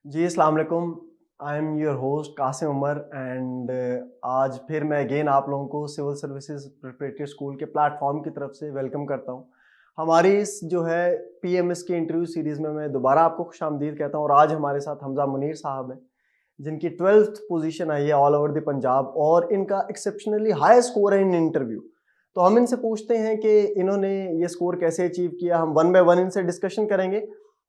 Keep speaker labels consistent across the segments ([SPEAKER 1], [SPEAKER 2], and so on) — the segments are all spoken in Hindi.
[SPEAKER 1] जी अस्सलाम वालेकुम। I am your host Qasim Umar and आज फिर मैं अगेन आप लोगों को सिविल सर्विसेज प्रिपरेटरी स्कूल के प्लेटफॉर्म की तरफ से वेलकम करता हूं। हमारी इस जो है पीएमएस की इंटरव्यू सीरीज़ में मैं दोबारा आपको खुशामदीद कहता हूं और आज हमारे साथ हमजा मुनीर साहब हैं जिनकी 12th पोजीशन आई है ऑल ओवर द पंजाब और इनका एक्सेप्शनली हाई स्कोर है इन इंटरव्यू। तो हम इनसे पूछते हैं कि इन्होंने ये स्कोर कैसे अचीव किया। हम वन बाय वन इनसे डिस्कशन करेंगे।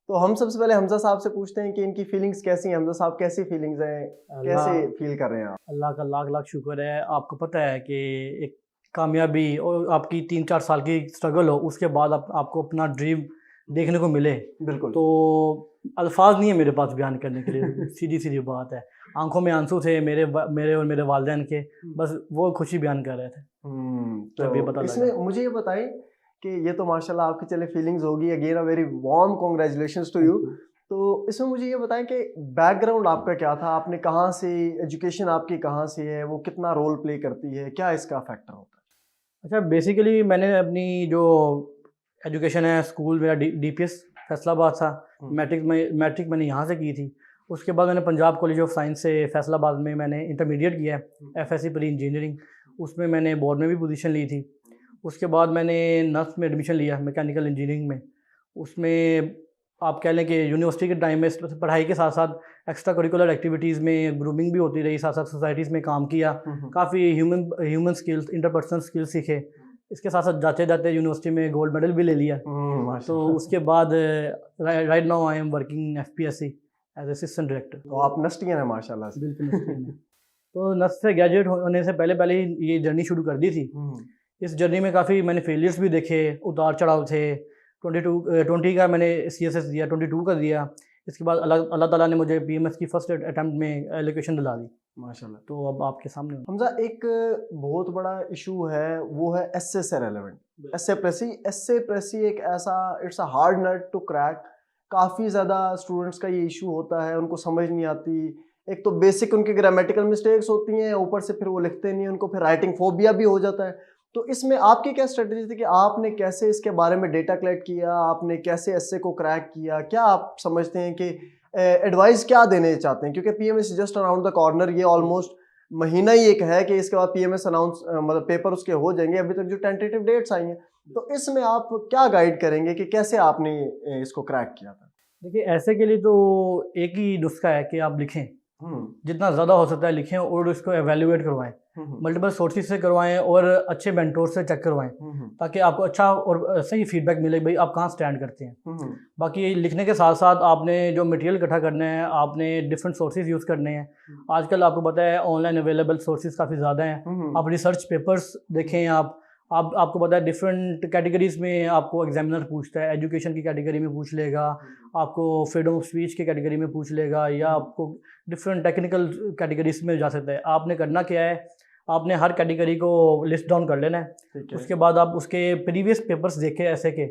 [SPEAKER 1] तो हम सबसे पहले हमजा साहब से पूछते हैं कि इनकी फीलिंग्स कैसी हैं। हमजा साहब कैसी फीलिंग्स हैं,
[SPEAKER 2] अल्लाह
[SPEAKER 1] कैसे फील कर रहे हैं आप?
[SPEAKER 2] अल्लाह का लाख लाख शुक्र है। आपको पता है कि एक कामयाबी और आपकी 3-4 साल की स्ट्रगल हो, उसके बाद आपको अपना ड्रीम देखने को मिले,
[SPEAKER 1] बिल्कुल।
[SPEAKER 2] तो अल्फाज नहीं है मेरे पास बयान करने के लिए। सीधी सीधी बात है, आंखों में आंसू थे मेरे और मेरे वालिदैन के। बस वो खुशी बयान कर रहे थे जब ये पता
[SPEAKER 1] तो इसमें
[SPEAKER 2] लगा।
[SPEAKER 1] मुझे ये बताएं कि ये तो माशाल्लाह आपकी चले फीलिंग्स होगी। Again a very warm congratulations to you. तो इसमें मुझे ये बताएं कि बैकग्राउंड आपका क्या था, आपने कहाँ से, एजुकेशन आपकी कहाँ से है, वो कितना रोल प्ले करती है, क्या इसका फैक्टर होता
[SPEAKER 2] अच्छा, बेसिकली मैंने अपनी जो एजुकेशन है, स्कूल मेरा डीपीएस फैसलाबाद था।
[SPEAKER 1] है?
[SPEAKER 2] मैट्रिक मैंने यहाँ से की थी। उसके बाद मैंने पंजाब कॉलेज ऑफ साइंस से फैसलाबाद में मैंने इंटरमीडिएट किया है, एफएससी प्री इंजीनियरिंग। उसमें मैंने बोर्ड में भी पोजीशन ली थी। उसके बाद मैंने नर्स में एडमिशन लिया मैकेनिकल इंजीनियरिंग में। उसमें आप कह लें कि यूनिवर्सिटी के टाइम में पढ़ाई के साथ साथ एक्स्ट्रा करिकुलर एक्टिविटीज़ में ग्रूमिंग भी होती रही, साथ साथ सोसाइटीज़ में काम किया। काफ़ी ह्यूमन स्किल्स, इंटरपर्सनल स्किल्स सीखे। इसके साथ साथ जाते जाते यूनिवर्सिटी में गोल्ड मेडल भी ले लिया। तो
[SPEAKER 1] माशाल्लाह।
[SPEAKER 2] उसके बाद right now I am working FPSC as assistant director.
[SPEAKER 1] तो आप नस्टियन है माशाल्लाह से।
[SPEAKER 2] बिल्कुल नस्तियन है। तो नर्स से ग्रेजुएट होने से पहले पहले ही ये जर्नी शुरू कर दी थी। इस जर्नी में काफ़ी मैंने फेलियर्स भी देखे, उतार चढ़ाव थे। 20 का मैंने CSS दिया, 22 का दिया। इसके बाद अल्लाह ताला ने मुझे PMS की फर्स्ट अटैम्प्ट में एलोकेशन दिला दी।
[SPEAKER 1] माशाल्लाह।
[SPEAKER 2] तो अब आपके सामने हूँ।
[SPEAKER 1] हमजा एक बहुत बड़ा इशू है, वो है एस्से से रेलेवेंट एस्से प्रेसी एक ऐसा, it's a hard nut to crack. काफ़ी ज़्यादा स्टूडेंट्स का ये इशू होता है, उनको समझ नहीं आती। एक तो बेसिक उनकी ग्रामेटिकल मिस्टेक्स होती हैं, ऊपर से फिर वो लिखते नहीं, उनको फिर राइटिंग फोबिया भी हो जाता है। तो इसमें आपकी क्या स्ट्रेटजी थी कि आपने कैसे इसके बारे में डेटा कलेक्ट किया, आपने कैसे एस्से को क्रैक किया? क्या आप समझते हैं कि एडवाइस क्या देने चाहते हैं? क्योंकि PMS just around the corner, ये ऑलमोस्ट महीना ही एक है कि इसके बाद पीएमएस अनाउंस मतलब पेपर उसके हो जाएंगे। अभी तक जो टेंटेटिव डेट्स आई हैं, तो इसमें आप क्या गाइड करेंगे कि कैसे आपने इसको क्रैक किया था?
[SPEAKER 2] देखिए, ऐसे के लिए तो एक ही नुस्खा है कि आप लिखें, जितना ज़्यादा हो सकता है लिखें और उसको एवेल्युएट करवाएं। मल्टीपल सोर्सेज से करवाएं और अच्छे मेंटोर से चेक करवाएं, ताकि आपको अच्छा और सही फीडबैक मिले भाई आप कहाँ स्टैंड करते हैं। बाकी लिखने के साथ साथ आपने जो मटेरियल इकट्ठा करना है, आपने डिफरेंट सोर्सेज यूज़ करने हैं। आजकल आपको पता है ऑनलाइन अवेलेबल सोर्सेज काफ़ी ज़्यादा हैं। आप रिसर्च पेपर्स देखें। आपको पता है डिफरेंट कैटेगरीज में आपको एग्जामिनर पूछता है। एजुकेशन की कैटेगरी में पूछ लेगा, आपको फ्रीडम ऑफ स्पीच की कैटेगरी में पूछ लेगा, या आपको डिफरेंट टेक्निकल कैटेगरीज में जा सकता है। आपने करना क्या है, आपने हर कैटेगरी को लिस्ट डाउन कर लेना है। उसके बाद आप उसके प्रीवियस पेपर्स देखें ऐसे के,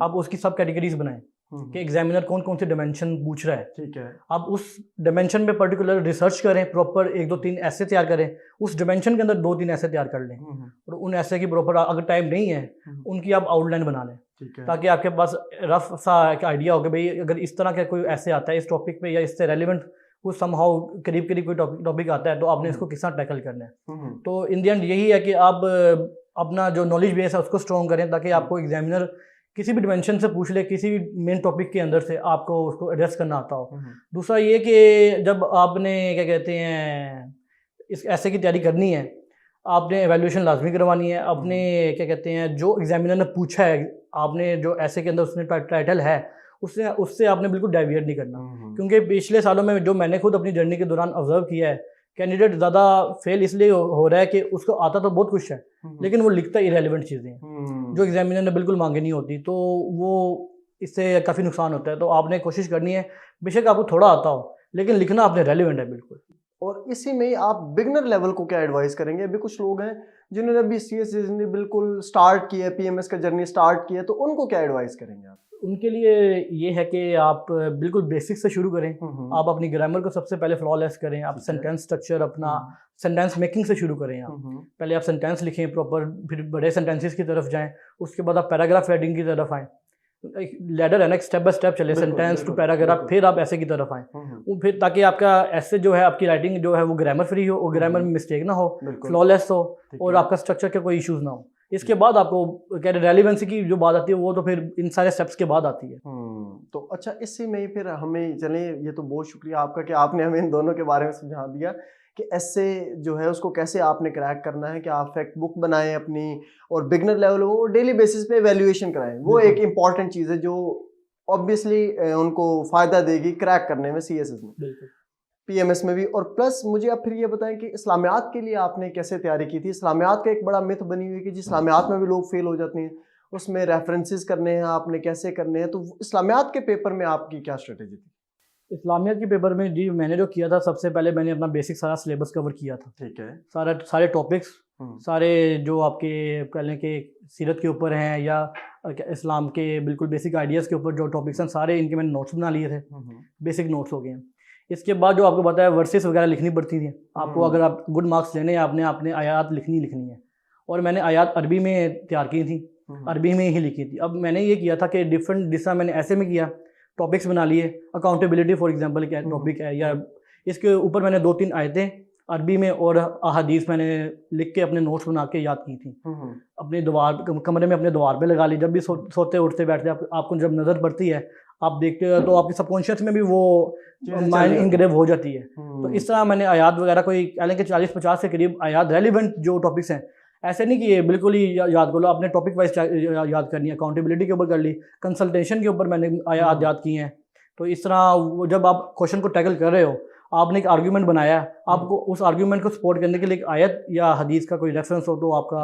[SPEAKER 2] आप उसकी सब कैटेगरीज बनाएं कि एग्जामिनर कौन कौन से डायमेंशन पूछ रहा है।
[SPEAKER 1] ठीक है।
[SPEAKER 2] आप उस डायमेंशन पे पर्टिकुलर रिसर्च करें, प्रॉपर 1-2-3 ऐसे तैयार करें। उस डायमेंशन के अंदर 2-3 ऐसे तैयार कर लें और उन ऐसे की प्रॉपर, अगर टाइम नहीं है, उनकी आप आउटलाइन बना लें, ताकि आपके पास रफ सा एक आइडिया हो कि भाई अगर इस तरह का कोई ऐसे आता है इस टॉपिक पे, या इससे रेलिवेंट कुछ समहाउ करीब करीब कोई टॉपिक आता है, तो आपने इसको किस तरह टैकल करना है। तो इन द एंड यही है कि आप अपना जो नॉलेज बेस है उसको स्ट्रॉन्ग करें, ताकि आपको एग्जामिनर किसी भी डिमेंशन से पूछ ले, किसी भी मेन टॉपिक के अंदर से आपको उसको एड्रेस करना आता हो। दूसरा ये कि जब आपने क्या कहते हैं इस ऐसे की तैयारी करनी है, आपने एवेल्यूएशन लाजमी करवानी है। अपने क्या कहते हैं जो एग्जामिनर ने पूछा है, आपने जो ऐसे के अंदर उसने टाइटल है, उससे आपने बिल्कुल डाइविएट नहीं करना। क्योंकि पिछले सालों में जो मैंने खुद अपनी जर्नी के दौरान ऑब्जर्व किया है, कैंडिडेट ज़्यादा फेल इसलिए हो रहा है कि उसको आता तो बहुत कुछ है, लेकिन वो लिखता इरेलीवेंट चीज़ें हैं जो एग्जामिनर ने बिल्कुल मांगे नहीं होती, तो वो इससे काफ़ी नुकसान होता है। तो आपने कोशिश करनी है, बेशक आपको थोड़ा आता हो, लेकिन लिखना आपने रेलिवेंट है बिल्कुल।
[SPEAKER 1] और इसी में ही आप बिगनर लेवल को क्या एडवाइस करेंगे? अभी कुछ लोग हैं जिन्होंने अभी CSS ने बिल्कुल स्टार्ट किया है, PMS का जर्नी स्टार्ट किया है, तो उनको क्या एडवाइस करेंगे आप?
[SPEAKER 2] उनके लिए ये है कि आप बिल्कुल बेसिक से शुरू करें। आप अपनी ग्रामर को सबसे पहले फ्लॉलेस करें। आप सेंटेंस स्ट्रक्चर, अपना सेंटेंस मेकिंग से शुरू करें। आप पहले आप सेंटेंस लिखें प्रॉपर, फिर बड़े सेंटेंसेस की तरफ जाएं। उसके बाद आप पैराग्राफ राइटिंग की तरफ आएँ। एक लैडर है ना, स्टेप बाय स्टेप चले, सेंटेंस टू पैराग्राफ, फिर आप ऐसे की तरफ आएँ। वो फिर ताकि आपका ऐसे जो है आपकी राइटिंग जो है वो ग्रामर फ्री हो, ग्रामर में मिस्टेक ना हो, फ्लॉलेस हो और आपका स्ट्रक्चर के कोई इश्यूज ना हो। इसके बाद आपको कह रहे रेलिवेंसी की जो बात आती है वो तो फिर इन सारे स्टेप्स के बाद आती है।
[SPEAKER 1] तो अच्छा, इसी में ही फिर हमें चले, ये तो बहुत शुक्रिया आपका कि आपने हमें इन दोनों के बारे में समझा दिया कि ऐसे जो है उसको कैसे आपने क्रैक करना है, कि आप फैक्ट बुक बनाएं अपनी और बिगनर लेवल हो डेली बेसिस पे वैल्यूएशन कराएं। वो एक इम्पॉर्टेंट चीज़ है जो ऑब्वियसली उनको फ़ायदा देगी क्रैक करने में CSS में, PMS में भी। और प्लस मुझे आप फिर ये बताएं कि इस्लामियात के लिए आपने कैसे तैयारी की थी? इस्लामियात का एक बड़ा मिथ बनी हुई है कि जी इस्लामियात में भी लोग फेल हो जाते हैं, उसमें रेफरेंसेस करने हैं आपने, कैसे करने हैं, तो इस्लामियात के पेपर में आपकी क्या स्ट्रेटेजी थी?
[SPEAKER 2] इस्लामियात के पेपर में जी मैंने जो किया था, सबसे पहले मैंने अपना बेसिक सारा सिलेबस कवर किया था।
[SPEAKER 1] ठीक है।
[SPEAKER 2] सारे टॉपिक्स, सारे जो आपके कह लें कि सीरत के ऊपर हैं या इस्लाम के बिल्कुल बेसिक आइडियाज़ के ऊपर जो टॉपिक्स हैं, सारे इनके मैंने नोट्स बना लिए थे। बेसिक नोट्स हो गए हैं। इसके बाद जो आपको बताया वर्सेस वगैरह लिखनी पड़ती थी आपको, अगर आप गुड मार्क्स लेने हैं आपने आयात लिखनी है, और मैंने आयात अरबी में तैयार की थी, अरबी में ही लिखी थी। अब मैंने ये किया था कि डिफरेंट, जिस तरह मैंने ऐसे में किया, टॉपिक्स बना लिए, अकाउंटेबिलिटी फॉर एग्जांपल क्या टॉपिक है, या इसके ऊपर मैंने 2-3 आयतें अरबी में और अहादीस मैंने लिख के अपने नोट्स बना के याद की थी। अपने दीवार, कमरे में अपने दीवार पे लगा ली। जब भी सोते उठते बैठते आपको जब नज़र पड़ती है, आप देखते हो, तो आपके सबकॉन्शियस में भी वो माइंड इंग्रेव हो जाती है। तो इस तरह मैंने आयात वगैरह कोई कह लें कि 40-50 के करीब आयात रेलिवेंट जो टॉपिक्स हैं, ऐसे नहीं कि ये बिल्कुल ही याद कर लो, आपने टॉपिक वाइज याद करनी है। अकाउंटेबिलिटी के ऊपर कर ली, कंसल्टेशन के ऊपर मैंने आयात याद की हैं। तो इस तरह जब आप क्वेश्चन को टैकल कर रहे हो, आपने एक आर्ग्यूमेंट बनाया, आपको उस आर्ग्यूमेंट को सपोर्ट करने के लिए एक आयत या हदीस का कोई रेफरेंस हो, तो आपका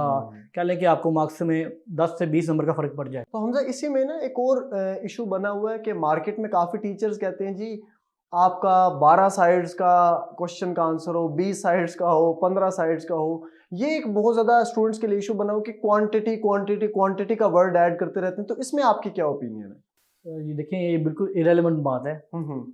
[SPEAKER 2] कह लें कि आपको मार्क्स में 10 से 20 नंबर का फ़र्क पड़ जाए।
[SPEAKER 1] तो हमजा इसी में ना एक और इशू बना हुआ है कि मार्केट में काफ़ी टीचर्स कहते हैं जी आपका 12 साइड्स का क्वेश्चन का आंसर हो, 20 साइड्स का हो, 15 साइड्स का हो। ये एक बहुत ज़्यादा स्टूडेंट्स के लिए इशू बना हो कि क्वांटिटी का वर्ड ऐड करते रहते हैं। तो इसमें आपकी क्या ओपिनियन है?
[SPEAKER 2] ये देखें, ये बिल्कुल इरेलीवेंट बात है।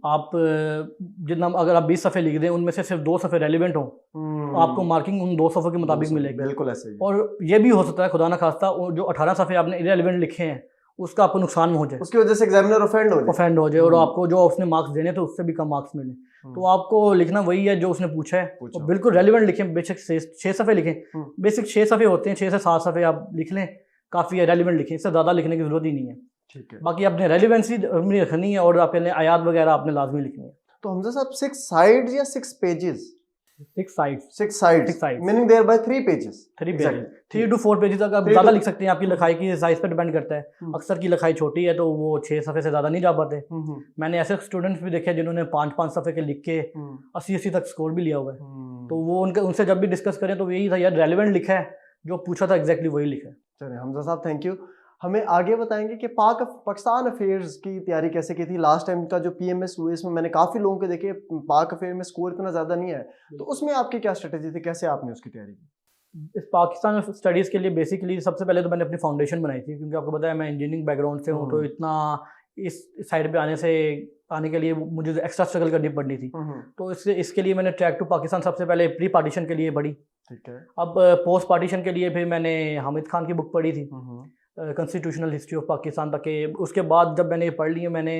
[SPEAKER 2] आप जितना, अगर आप 20 सफ़े लिख दें, उनमें से सिर्फ 2 सफ़े रेलिवेंट हो, तो आपको मार्किंग उन 2 सफ़ों के मुताबिक मिलेगी।
[SPEAKER 1] बिल्कुल ऐसे ही।
[SPEAKER 2] और ये भी हो सकता है, खुदा ना खास्ता, जो 18 सफ़े आपने इरेलीवेंट लिखे हैं उसका आपको नुकसान हो जाए,
[SPEAKER 1] उसकी वजह से एग्जामिनर ऑफेंड हो जाए
[SPEAKER 2] और आपको जो उसने मार्क्स देने थे उससे भी कम मार्क्स मिले। तो आपको लिखना वही है जो उसने पूछा है, और बिल्कुल रेलिवेंट लिखें। बेशक 6 सफ़े लिखें, बेसिक 6 सफ़े होते हैं, 6 से 7 सफ़े आप लिख लें, काफ़ी है। रेलिवेंट लिखें, इससे ज़्यादा लिखने की ज़रूरत ही नहीं है।
[SPEAKER 1] ठीक है।
[SPEAKER 2] बाकी आपने रेलिवेंसी रखनी है और आपने आयात वगैरह आपने लाजमी लिखनी है।
[SPEAKER 1] तो हमजा साहब 6 साइड्स या 6 pages?
[SPEAKER 2] 6
[SPEAKER 1] sides meaning there by 3 pages.
[SPEAKER 2] 3 to 4 pages तक आप ज़्यादा लिख सकते हैं, आपकी लिखाई की साइज पर डिपेंड करता है। अक्सर की लिखाई छोटी है तो वो 6 सफ़े से ज़्यादा नहीं जा पाते। मैंने ऐसे स्टूडेंट्स भी देखे जिन्होंने 5-5 सफ़े के लिख के 80-80 तक स्कोर भी लिया हुआ है। तो वो उनसे जब भी डिस्कस करें तो यही था, यार रेलिवेंट लिखा है, जो पूछा था एग्जैक्टली वही लिखा है।
[SPEAKER 1] चलिए हमजा साहब, थैंक यू। हमें आगे बताएंगे कि पाकिस्तान अफेयर्स की तैयारी कैसे की थी? लास्ट टाइम का जो PMS हुए, इसमें मैंने काफ़ी लोगों के देखे पाक अफेयर में स्कोर इतना ज़्यादा नहीं है, तो उसमें आपकी क्या स्ट्रेटेजी थी, कैसे आपने उसकी तैयारी की?
[SPEAKER 2] इस पाकिस्तान स्टडीज़ के लिए बेसिकली सबसे पहले तो मैंने अपनी फाउंडेशन बनाई थी, क्योंकि आपको पता है मैं इंजीनियरिंग बैकग्राउंड से हूँ, तो इतना इस साइड पे आने के लिए मुझे एक्स्ट्रा स्ट्रगल करनी पड़नी थी। तो इसके लिए मैंने ट्रैक टू पाकिस्तान सबसे पहले प्री पार्टीशन के लिए पढ़ी।
[SPEAKER 1] ठीक है।
[SPEAKER 2] अब पोस्ट पार्टीशन के लिए फिर मैंने हामिद खान की बुक पढ़ी थी, कॉन्स्टिट्यूशनल हिस्ट्री ऑफ पाकिस्तान तक के। उसके बाद जब मैंने पढ़ लिए, मैंने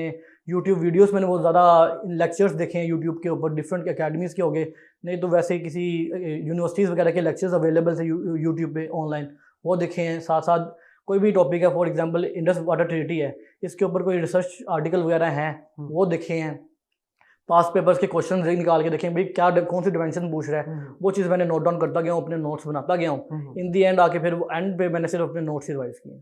[SPEAKER 2] यूट्यूब वीडियोस मैंने वो ज़्यादा लेक्चर्स देखे हैं यूट्यूब के ऊपर, डिफरेंट अकेडमीज़ के हो गए, नहीं तो वैसे किसी यूनिवर्सिटीज़ वगैरह के लेक्चर्स अवेलेबल थे यूट्यूब पे ऑनलाइन, वो देखे हैं। साथ साथ कोई भी टॉपिक है, for example Indus water treaty है, इसके ऊपर कोई रिसर्च आर्टिकल वगैरह हैं वो देखे हैं। पास पेपर्स के क्वेश्चन निकाल के देखें भाई क्या कौन सी डिमेंशन पूछ रहा है, वो चीज़ मैंने नोट डाउन करता गया हूँ, अपने नोट्स बनाता गया हूँ। इन दी एंड आके फिर एंड पे मैंने सिर्फ अपने नोट्स रिवाइज किए।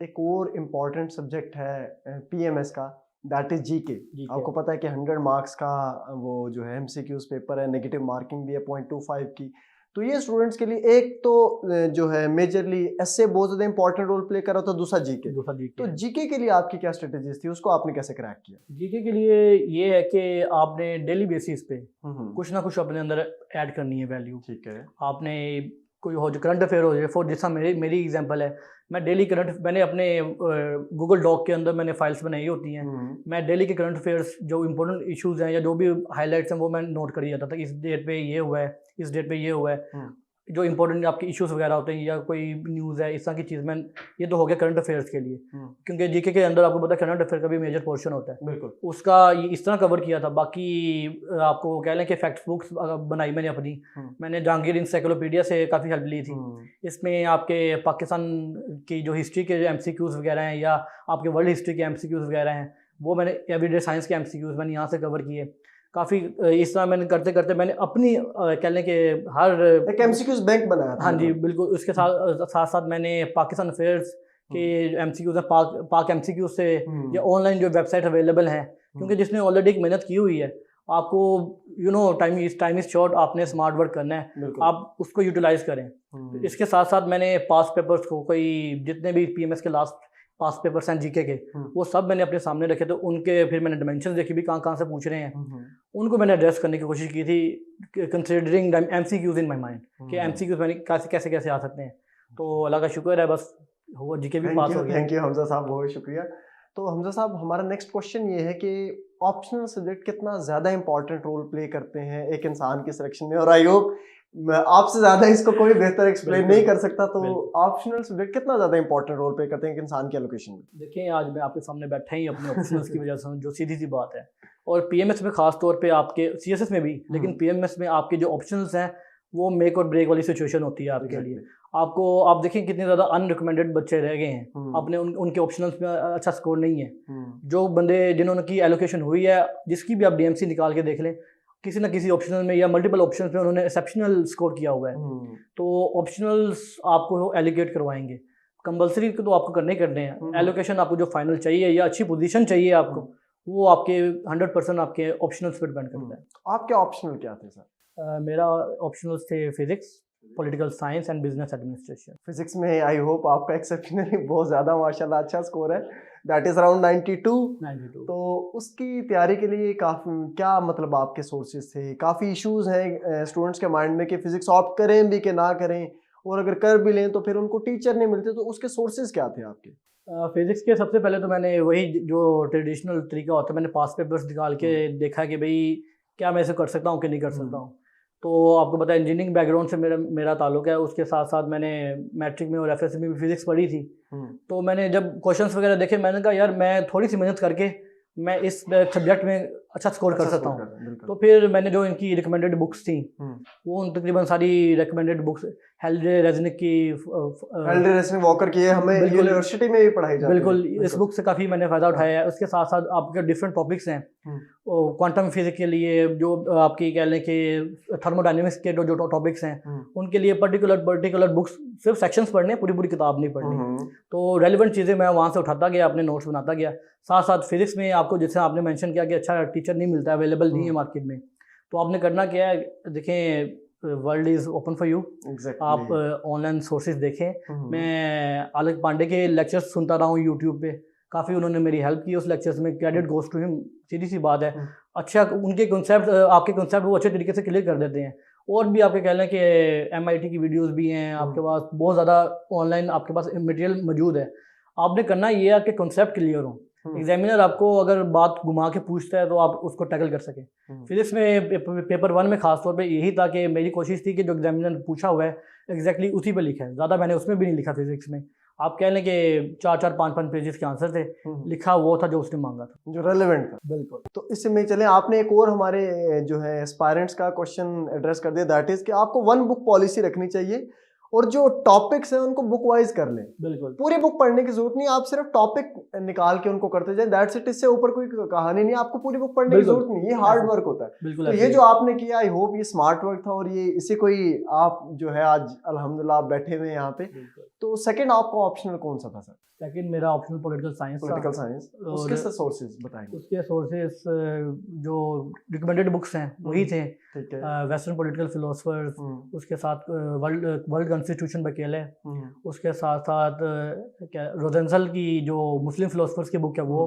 [SPEAKER 1] एक और इम्पॉर्टेंट सब्जेक्ट है PMS का, दैट इज GK। आपको पता है कि 100 मार्क्स का वो जो है MCQs पेपर है, नेगेटिव मार्किंग भी है 0.25 की। तो ये स्टूडेंट्स के लिए एक तो जो है मेजरली ऐसे बहुत ज़्यादा इंपॉर्टेंट रोल प्ले कर रहा था, दूसरा GK। तो GK के लिए आपकी क्या स्ट्रेटेजीज थी, उसको आपने कैसे क्रैक किया?
[SPEAKER 2] GK के लिए ये है कि आपने डेली बेसिस पे कुछ ना कुछ अपने अंदर ऐड करनी है वैल्यू।
[SPEAKER 1] ठीक है।
[SPEAKER 2] आपने कोई हो जो करंट अफेयर हो जाए, फॉर जैसा मेरी एग्जांपल है, मैं डेली करंट, मैंने अपने गूगल डॉक के अंदर मैंने फाइल्स बनाई होती हैं, मैं डेली के करंट अफेयर्स जो इंपॉर्टेंट इश्यूज हैं या जो भी हाईलाइट्स हैं वो मैं नोट कर जाता था। इस डेट पे ये हुआ है, इस डेट पे ये हुआ है। जो इंपॉर्टेंट आपके इश्यूज वगैरह होते हैं या कोई न्यूज़ है इस तरह की चीज़ में, ये तो हो गया करंट अफेयर्स के लिए, क्योंकि जीके के अंदर आपको पता है करंट अफेयर का भी मेजर पोर्शन होता है,
[SPEAKER 1] बिल्कुल
[SPEAKER 2] उसका ये इस तरह कवर किया था। बाकी आपको कह लें कि फैक्ट बुक्स बनाई मैंने अपनी, मैंने जहांगीर इंसाइक्लोपीडिया से काफ़ी हेल्प ली थी। इसमें आपके पाकिस्तान की जो हिस्ट्री के जो MCQs वगैरह हैं या आपके वर्ल्ड हिस्ट्री के MCQs वगैरह हैं, वो मैंने एवरीडे साइंस के MCQs मैंने यहाँ से कवर किए काफ़ी। इस तरह मैंने करते करते मैंने अपनी कह लें कि हर
[SPEAKER 1] एक MCQs बैंक बनाया था।
[SPEAKER 2] हाँ जी बिल्कुल। उसके साथ साथ साथ मैंने पाकिस्तान अफेयर्स के MCQs हैं, पाक MCQs से या ऑनलाइन जो वेबसाइट अवेलेबल हैं, क्योंकि जिसने ऑलरेडी एक मेहनत की हुई है, आपको टाइम इज शॉर्ट, आपने स्मार्ट वर्क करना है, आप उसको यूटिलाइज करें। इसके साथ साथ मैंने पास पेपर्स को, कोई जितने भी PMS के लास्ट पास पेपर्स हैं जीके के, वो सब मैंने अपने सामने रखे, तो उनके फिर मैंने डायमेंशंस देखी भी कहाँ कहाँ से पूछ रहे हैं, उनको मैंने एड्रेस करने की कोशिश की थी, considering MCQs in my mind कि MCQs मैंने कैसे कैसे आ सकते हैं। तो अल्लाह का शुक्र है, बस वो जीके भी पास हो गया।
[SPEAKER 1] थैंक यू हमजा साहब, बहुत शुक्रिया। तो हमजा साहब, हमारा नेक्स्ट क्वेश्चन ये है कि ऑप्शनल सब्जेक्ट कितना ज़्यादा इंपॉर्टेंट रोल प्ले करते हैं एक इंसान की सिलेक्शन में, और आई होप आपसे ज़्यादा इसको कोई बेहतर एक्सप्लेन नहीं कर सकता, तो ऑप्शनल सब्जेक्ट कितना ज़्यादा इंपॉर्टेंट रोल प्ले करते हैं एक इंसान की एलोकेशन में?
[SPEAKER 2] देखिए, आज मैं आपके सामने बैठा ही अपने ऑप्शनल्स की वजह से, जो सीधी सी बात है, और PMS में खास तौर पे आपके CSS में भी, लेकिन PMS में आपके जो ऑप्शनल्स हैं वो मेक और ब्रेक वाली सिचुएशन होती है आपके लिए। आप देखें कितने ज़्यादा अनरिकमेंडेड बच्चे रह गए हैं, आपने उनके ऑप्शनल्स में अच्छा स्कोर नहीं है। जो बंदे जिन्होंने की एलोकेशन हुई है, जिसकी भी आप DMC निकाल के देख लें, किसी ना किसी ऑप्शनल में या मल्टीपल ऑप्शंस में उन्होंने एक्सेप्शनल स्कोर किया हुआ है। तो ऑप्शनल्स आपको एलोकेट करवाएंगे, कंपल्सरी तो आपको करने हैं। एलोकेशन आपको जो फाइनल चाहिए या अच्छी पोजीशन चाहिए आपको, वो आपके 100% आपके ऑप्शनल्स पर डिपेंड करता है।
[SPEAKER 1] आपके ऑप्शनल क्या थे सर?
[SPEAKER 2] मेरा ऑप्शनल्स थे physics, political science and business administration.
[SPEAKER 1] Physics में आई होप आपका एक्सेप्शनली बहुत ज़्यादा माशाल्लाह अच्छा स्कोर है, दैट इज़ अराउंड 92। तो उसकी तैयारी के लिए काफ़ी क्या मतलब आपके सोर्सेज थे? काफ़ी इश्यूज हैं स्टूडेंट्स के माइंड में कि फिजिक्स ऑप्ट करें भी कि ना करें, और अगर कर भी लें तो फिर उनको टीचर नहीं मिलते, तो उसके सोर्सेज क्या थे आपके?
[SPEAKER 2] फिजिक्स के सबसे पहले तो मैंने वही जो ट्रेडिशनल तरीका होता है, मैंने पास पेपर्स निकाल के देखा कि भाई क्या मैं इसे कर सकता हूँ कि नहीं कर सकता हूँ। तो आपको पता है इंजीनियरिंग बैकग्राउंड से मेरा ताल्लुक है, उसके साथ साथ मैंने मैट्रिक में और FSC में भी फिजिक्स पढ़ी थी। तो मैंने जब क्वेश्चंस वगैरह देखे, मैंने कहा यार मैं थोड़ी सी मेहनत करके मैं इस सब्जेक्ट में अच्छा स्कोर कर सकता हूँ। तो फिर मैंने जो इनकी रिकमेंडेड बुक्स थी, वो तकरीबन सारी रिकमेंडेड बुक्स, हेल्डे रेजनिक
[SPEAKER 1] वॉकर की हमें यूनिवर्सिटी में भी पढ़ाई जाती है।
[SPEAKER 2] बिल्कुल, इस बुक से काफ़ी मैंने फ़ायदा उठाया है। उसके साथ साथ आपके डिफरेंट टॉपिक्स हैं, क्वांटम फिजिक्स के लिए जो आपकी कह लें कि थर्मोडायनेमिक्स के जो टॉपिक्स हैं, उनके लिए पर्टिकुलर बुक्स, सिर्फ सेक्शंस पढ़ने, पूरी किताब नहीं पढ़नी। तो रेलिवेंट चीज़ें मैं वहाँ से उठाता गया, अपने नोट्स बनाता गया। साथ साथ फिजिक्स में आपको, जैसे आपने मेंशन किया कि अच्छा टीचर नहीं मिलता, अवेलेबल नहीं है मार्केट में, तो आपने करना क्या है, देखें world is open for you, आप ऑनलाइन सोर्सेज देखें। मैं आलोक पांडे के लेक्चर्स सुनता रहा हूँ यूट्यूब पे, काफ़ी उन्होंने मेरी हेल्प की उस लेक्चर्स में, क्रेडिट गोज टू हिम, सीधी सी बात है। अच्छा, उनके कॉन्सेप्ट, आपके कॉन्सेप्ट वो अच्छे तरीके से क्लियर कर देते हैं। और भी आपके कह लें कि MIT की वीडियोस भी हैं आपके पास, बहुत ज़्यादा ऑनलाइन आपके पास मटेरियल मौजूद है। आपने करना ये है कि कॉन्सेप्ट क्लियर हो, एग्जामिनर आपको अगर बात घुमा के पूछता है तो आप उसको टैकल कर सकें। फिजिक्स में पेपर 1 में खास तौर पे यही था कि मेरी कोशिश थी कि जो एग्जामिनर पूछा हुआ है एग्जैक्टली उसी पे लिखा है, ज़्यादा मैंने उसमें भी नहीं लिखा। फिजिक्स में आप कह लें कि 4-5 पेजेस के आंसर थे, लिखा वो था जो उसने मांगा था,
[SPEAKER 1] जो रेलेवेंट था।
[SPEAKER 2] बिल्कुल।
[SPEAKER 1] तो इससे में चले, आपने एक और हमारे जो है एस्पायरेंट्स का क्वेश्चन एड्रेस कर दिया, दैट इज कि आपको 1 बुक पॉलिसी रखनी चाहिए, और जो टॉपिक्स हैं उनको बुक वाइज कर लें।
[SPEAKER 2] बिल्कुल,
[SPEAKER 1] पूरी बुक पढ़ने की जरूरत नहीं, आप सिर्फ टॉपिक निकाल के उनको करते जाए, दैट्स इट। इससे ऊपर कोई कहानी नहीं, आपको पूरी बुक पढ़ने की जरूरत नहीं, ये हार्ड वर्क होता है।
[SPEAKER 2] बिल्कुल,
[SPEAKER 1] तो ये जो आपने किया, आई होप ये स्मार्ट वर्क था, और ये इससे कोई आप जो है आज अल्हम्दुलिल्लाह आप बैठे हुए यहाँ पे। तो सेकंड आपका ऑप्शनल कौन सा था सर?
[SPEAKER 2] सेकंड मेरा ऑप्शनल पॉलिटिकल साइंस।
[SPEAKER 1] उसके सोर्सेज बताएंगे।
[SPEAKER 2] उसके सोर्सेज जो रिकमेंडेड बुक्स हैं वही थे, वेस्टर्न पॉलिटिकल फिलोसफर्स, उसके साथ वर्ल्ड कॉन्स्टिट्यूशन बकेल है, उसके साथ साथ रोजेंसल की जो मुस्लिम फिलोसफर्स की बुक है वो,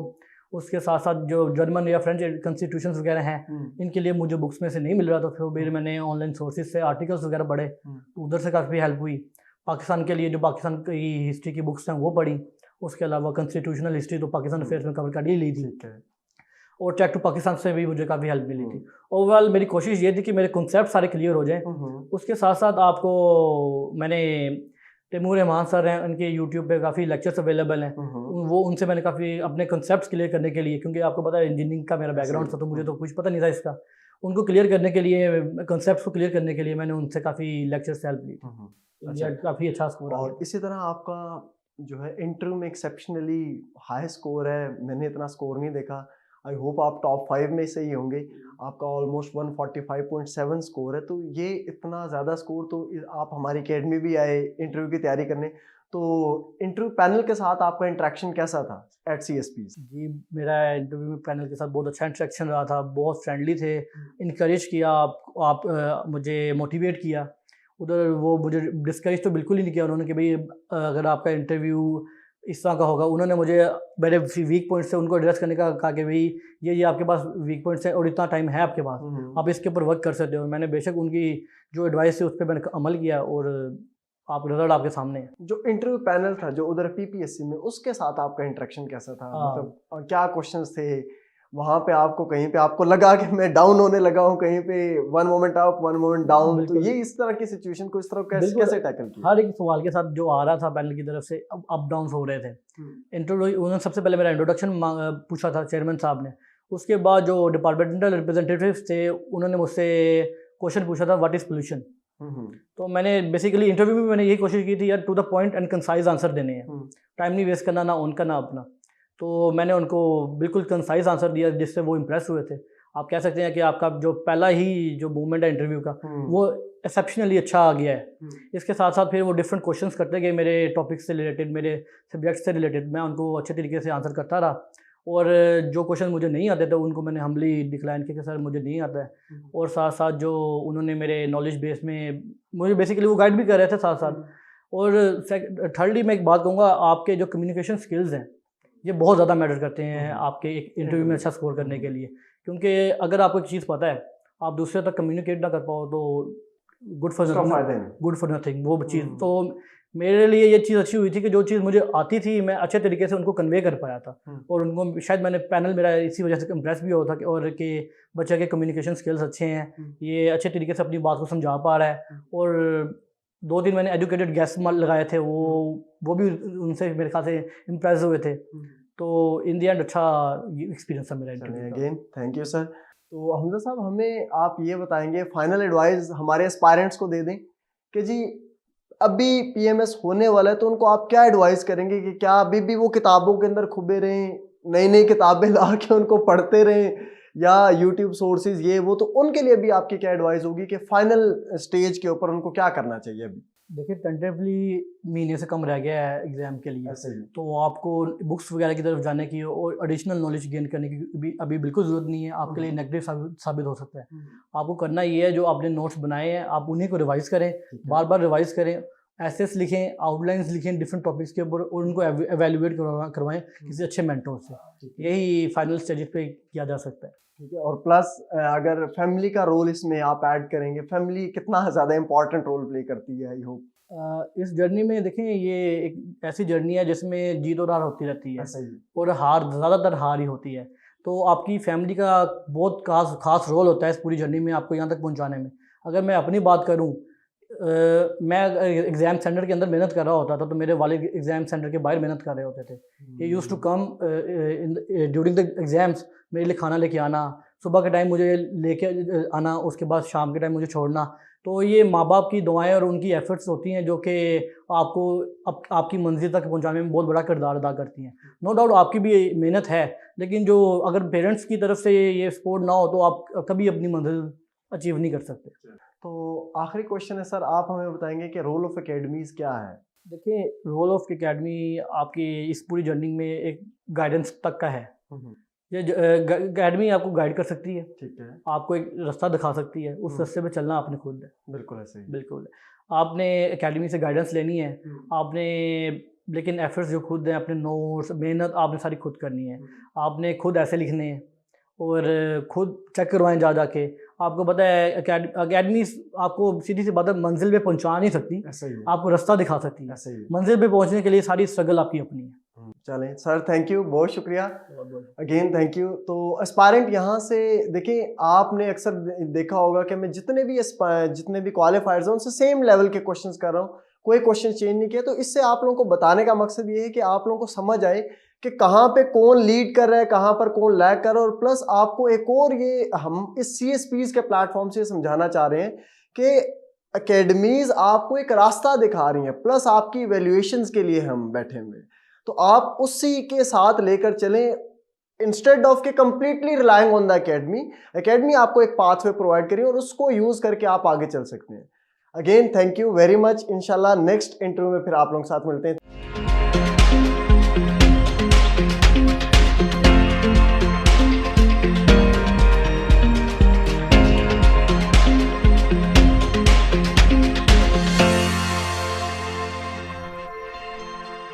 [SPEAKER 2] उसके साथ साथ जो जर्मन या फ्रेंच कॉन्स्टिट्यूशन वगैरह हैं, इनके लिए मुझे बुक्स में से नहीं मिल रहा था, तो फिर मैंने ऑनलाइन सोर्सेज से आर्टिकल्स वगैरह पढ़े, तो उधर से काफ़ी हेल्प हुई। पाकिस्तान के लिए जो पाकिस्तान की हिस्ट्री की बुक्स हैं वो पढ़ी, उसके अलावा कॉन्स्टिट्यूशनल हिस्ट्री तो पाकिस्तान अफेयर्स में कवर कर ही ली थी। और ट्रैक टू पाकिस्तान से भी मुझे काफ़ी हेल्प मिली थी। ओवरऑल मेरी कोशिश ये थी कि मेरे कॉन्सेप्ट सारे क्लियर हो जाएं। उसके साथ साथ आपको मैंने तैमूर रहमान सर हैं, उनके यूट्यूब पे काफ़ी लेक्चर्स अवेलेबल हैं, वो उनसे मैंने काफ़ी अपने कॉन्सेप्ट्स क्लियर करने के लिए, क्योंकि आपको पता है इंजीनियरिंग का मेरा बैकग्राउंड था तो मुझे तो कुछ पता नहीं था इसका, उनको क्लियर करने के लिए, कॉन्सेप्ट्स को क्लियर करने के लिए मैंने उनसे काफ़ी लेक्चर्स से हेल्प ली थी। इंडिया काफ़ी अच्छा स्कोर आ
[SPEAKER 1] और इसी तरह आपका जो है इंटरव्यू में एक्सेप्शनली हाई स्कोर है, मैंने इतना स्कोर नहीं देखा। आई होप आप टॉप 5 में से ही होंगे। आपका ऑलमोस्ट 145.7 स्कोर है, तो ये इतना ज़्यादा स्कोर, तो आप हमारी अकेडमी भी आए इंटरव्यू की तैयारी करने, तो इंटरव्यू पैनल के साथ आपका इंटरेक्शन कैसा था एट CSP?
[SPEAKER 2] जी, मेरा इंटरव्यू पैनल के साथ बहुत अच्छा इंटरेक्शन रहा था, बहुत फ्रेंडली थे, इनकरेज किया, मुझे मोटिवेट किया। उधर वो मुझे डिस्करेज तो बिल्कुल ही नहीं किया उन्होंने कि भाई अगर आपका इंटरव्यू इस तरह का होगा। उन्होंने मुझे मेरे वीक पॉइंट से उनको एड्रेस करने का कहा कि भाई ये आपके पास वीक पॉइंट्स है और इतना टाइम है आपके पास, आप इसके ऊपर वर्क कर सकते हो। मैंने बेशक उनकी जो एडवाइस है उस पर मैंने अमल किया और आप रिजल्ट आपके सामने है।
[SPEAKER 1] जो इंटरव्यू पैनल था जो उधर PPSC में, उसके साथ आपका इंटरेक्शन कैसा था? मतलब क्या क्वेश्चंस थे वहाँ पे? आपको कहीं पे आपको लगा कि मैं डाउन होने लगा हूँ, कहीं पे one moment up one moment down, तो ये इस तरह की सिचुएशन को इस तरह कैसे टैकल किया?
[SPEAKER 2] हर एक सवाल के साथ जो आ रहा था पैनल की तरफ से अप डाउन हो रहे थे। इंट्रोडक्शन, उन्होंने सबसे पहले मेरा इंट्रोडक्शन पूछा था चेयरमैन साहब ने। उसके बाद जो डिपार्टमेंटल रिप्रेजेंटेटिव्स थे उन्होंने मुझसे क्वेश्चन पूछा था व्हाट इज़ पोल्यूशन। तो मैंने बेसिकली इंटरव्यू में मैंने यही कोशिश की थी यार to the point and concise answer देने हैं, टाइम नहीं वेस्ट करना, ना उनका ना अपना। तो मैंने उनको बिल्कुल कंसाइज आंसर दिया जिससे वो इम्प्रेस हुए थे। आप कह सकते हैं कि आपका जो पहला ही जो मूवमेंट है इंटरव्यू का वो एक्सेप्शनली अच्छा आ गया है। इसके साथ साथ फिर वो डिफरेंट क्वेश्चंस करते गए मेरे टॉपिक से रिलेटेड, मेरे सब्जेक्ट से रिलेटेड, मैं उनको अच्छे तरीके से आंसर करता रहा। और जो क्वेश्चन मुझे नहीं आते थे उनको मैंने हम्बली डिक्लाइन किया कि सर मुझे नहीं आता है। और साथ साथ जो उन्होंने मेरे नॉलेज बेस में मुझे बेसिकली वो गाइड भी कर रहे थे साथ साथ। और थर्डली मैं एक बात कहूँगा, आपके जो कम्युनिकेशन स्किल्स हैं ये बहुत ज़्यादा मैटर करते हैं आपके एक इंटरव्यू में अच्छा स्कोर करने के लिए। क्योंकि अगर आपको एक चीज़ पता है आप दूसरे तक कम्युनिकेट ना कर पाओ तो गुड फॉर नथिंग वो चीज़। तो मेरे लिए ये चीज़ अच्छी हुई थी कि जो चीज़ मुझे आती थी मैं अच्छे तरीके से उनको कन्वे कर पाया था। और उनको शायद मैंने पैनल मेरा इसी वजह से इम्प्रेस भी हुआ था और कि बच्चे के कम्युनिकेशन स्किल्स अच्छे हैं, ये अच्छे तरीके से अपनी बात को समझा पा रहा है। और 2-3 मैंने एजुकेटेड गेस्ट लगाए थे, वो भी उनसे मेरे ख्याल से इम्प्रेस हुए थे। तो इन दी एंड अच्छा एक्सपीरियंस था मेरा interview.
[SPEAKER 1] Again thank you sir. तो हमजा साहब, हमें आप ये बताएंगे, फाइनल एडवाइस हमारे एस्पायरेंट्स को दे दें कि जी अभी PMS होने वाला है तो उनको आप क्या एडवाइस करेंगे कि क्या अभी भी वो किताबों के अंदर खुबे रहें, नई नई किताबें ला के उनको पढ़ते रहें, या यूट्यूब सोर्सेज ये वो, तो उनके लिए भी आपकी क्या एडवाइस होगी कि फाइनल स्टेज के ऊपर उनको क्या करना चाहिए? अभी
[SPEAKER 2] देखिए टेंटेटिवली महीने से कम रह गया है एग्ज़ाम के लिए, तो आपको बुक्स वगैरह की तरफ जाने की और एडिशनल नॉलेज गेन करने की भी अभी बिल्कुल ज़रूरत नहीं है। आपके लिए नेगेटिव साबित हो सकता है। आपको करना ये है, जो आपने नोट्स बनाए हैं आप उन्हीं को रिवाइज़ करें, बार बार रिवाइज़ करें, एसेस लिखें, आउटलाइंस लिखें डिफरेंट टॉपिक्स के ऊपर और उनको एवेल्युएट करवाएं किसी अच्छे मेंटोर से। यही फाइनल स्टेज पे किया जा सकता है।
[SPEAKER 1] ठीक है। और प्लस अगर फैमिली का रोल इसमें आप ऐड करेंगे, फैमिली कितना ज़्यादा इंपॉर्टेंट रोल प्ले करती है? आई होप
[SPEAKER 2] इस जर्नी में देखें ये एक ऐसी जर्नी है जिसमें जीत और हार होती रहती है और ज़्यादातर हार ही होती है। तो आपकी फैमिली का बहुत खास रोल होता है इस पूरी जर्नी में आपको यहाँ तक पहुँचाने में। अगर मैं अपनी बात करूँ, मैं एग्ज़ाम सेंटर के अंदर मेहनत कर रहा होता था तो मेरे वालिद एग्ज़ाम सेंटर के बाहर मेहनत कर रहे होते थे। ये use to come during the exams, मेरे लिए खाना लेके आना, सुबह के टाइम मुझे लेके आना, उसके बाद शाम के टाइम मुझे छोड़ना। तो ये माँ बाप की दुआएं और उनकी एफर्ट्स होती हैं जो कि आपको आपकी मंजिल तक पहुंचाने में बहुत बड़ा किरदार अदा करती हैं। नो डाउट आपकी भी मेहनत है, लेकिन जो अगर पेरेंट्स की तरफ से ये सपोर्ट ना हो तो आप कभी अपनी मंजिल अचीव नहीं कर सकते।
[SPEAKER 1] तो आखिरी क्वेश्चन है सर, आप हमें बताएंगे कि रोल ऑफ एकेडमीज़ क्या है?
[SPEAKER 2] देखिए रोल ऑफ एकेडमी आपकी इस पूरी जर्नी में एक गाइडेंस तक का है। ये एकेडमी आपको गाइड कर सकती है,
[SPEAKER 1] ठीक है,
[SPEAKER 2] आपको एक रास्ता दिखा सकती है, उस रास्ते पे चलना आपने खुद है।
[SPEAKER 1] बिल्कुल ऐसे ही,
[SPEAKER 2] बिल्कुल आपने एकेडमी से गाइडेंस लेनी है आपने, लेकिन एफर्ट्स जो खुद हैं, अपने नोट्स मेहनत आपने सारी खुद करनी है। आपने खुद ऐसे लिखने हैं और खुद चेक करवाएं जा के। आपको पता है एकेडमी आपको सीधी सी बात है मंजिल पे पहुंचा नहीं सकती, आपको रास्ता दिखा सकती है। मंजिल पे पहुंचने के लिए सारी स्ट्रगल आपकी अपनी है।
[SPEAKER 1] चलें सर, थैंक यू, बहुत शुक्रिया
[SPEAKER 2] बहुत बहुत
[SPEAKER 1] अगेन, थैंक यू। तो एस्पायरेंट यहाँ से देखिए, आपने अक्सर देखा होगा कि मैं जितने भी क्वालिफायर्स हैं उनसे सेम लेवल के क्वेश्चंस कर रहा हूँ, कोई क्वेश्चन चेंज नहीं किया। तो इससे आप लोगों को बताने का मकसद ये है कि आप लोगों को समझ आए कि कहाँ पे कौन लीड कर रहा है, कहाँ पर कौन लैग कर रहा है। और प्लस आपको एक और ये हम इस CSPs के प्लेटफॉर्म से समझाना चाह रहे हैं कि एकेडमीज आपको एक रास्ता दिखा रही हैं, प्लस आपकी इवैल्यूएशंस के लिए हम बैठे हुए हैं। तो आप उसी के साथ लेकर चलें, इंस्टेड ऑफ के completely relying on the academy आपको एक पाथवे प्रोवाइड करिए और उसको यूज करके आप आगे चल सकते हैं। Again thank you very much. इंशाल्लाह नेक्स्ट इंटरव्यू में फिर आप लोगों के साथ मिलते हैं।